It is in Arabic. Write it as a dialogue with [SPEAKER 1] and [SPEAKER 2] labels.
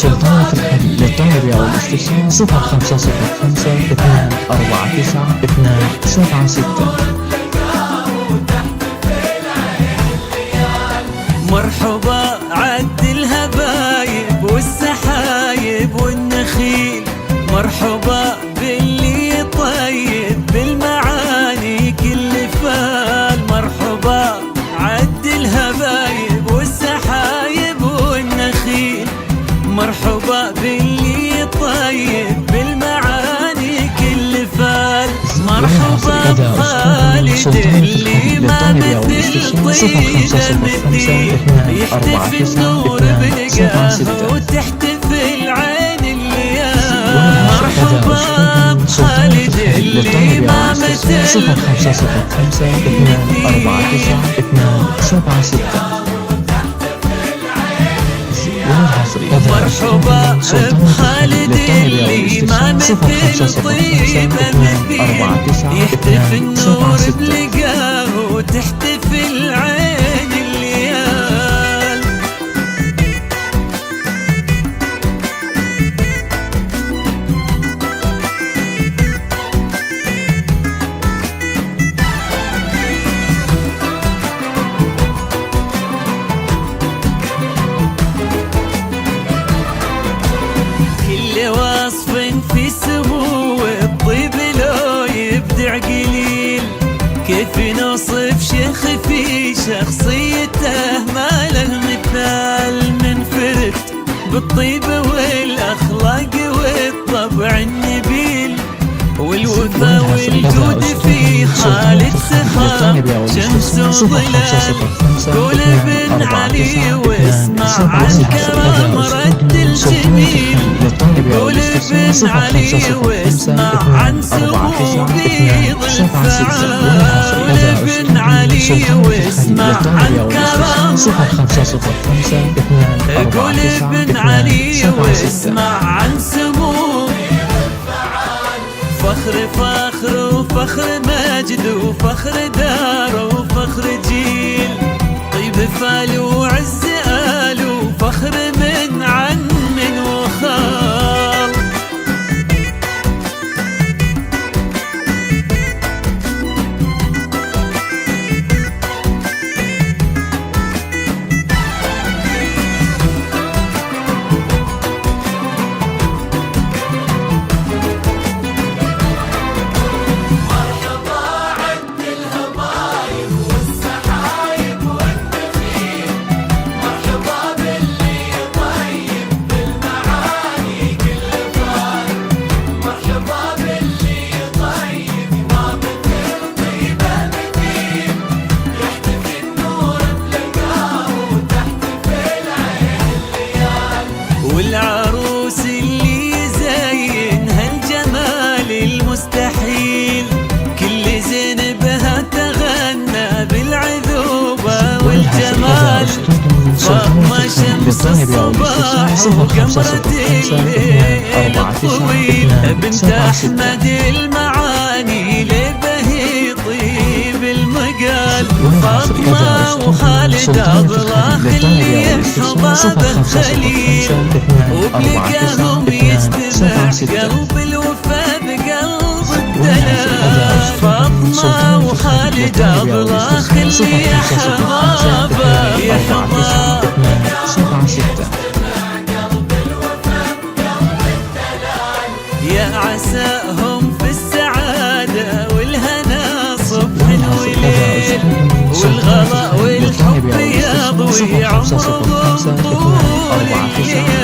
[SPEAKER 1] سلطنة الحل للطلب أو الاستفسار 0505 249 276.
[SPEAKER 2] مرحبا عد الهبايب والسحايب والنخيل، مرحبا باللي طيب بالمعاني كل فال، مرحبا عد الهبايب والسحايب والنخيل، مرحبا باللي طيب بالمعاني كل فال، مرحبا بخالد اللي ما مثل طيبه مثيل، يحتفي النور بلقاه وتحتفي العين الليال، مرحبا بخالد اللي ما مثل
[SPEAKER 1] 0505 249 276.
[SPEAKER 2] مرحبا بخالد اللي ما مثل طيبه مثيل، يحتفي النور بلقاه وتحتفي العين الليال. كل وصف في سمو الطيب لو يبدع قليل، كيف نوصف شيخ في شخصيته ما له مثال، منفرد بالطيب والاخلاق والطبع النبيل، والوفا والجود في خالد سخاء شمس وظلال، قول ابن علي واسمع عن كرم رد الجميل، قول ابن علي واسمع عن سمو بيض الفعال، قول ابن علي واسمع عن كرم، قول ابن علي واسمع عن سمو، فخر فخر وفخر مجد وفخر دار وفخر جيل، طيب فال وعز آل وفخر من عم وخال. والعروس اللي زين هالجمال المستحيل، كل زين بها تغنى بالعذوبة والجمال، فاطمة شمس الصباح وقمرة الليل الطويل، بنت أحمد المعاني لبهي طيب المقال، فاطمة وخالد أضلاخ اللي حبابه خليل، وبلقاهم يجتمع قلب الوفا بقلب الدلال، فاطمة وخالد أضلاخ اللي حبابه يحضر يا عساهم في السعادة والهنا صبح وليل، والغلا والحب يضوي عمرهم طول الليل.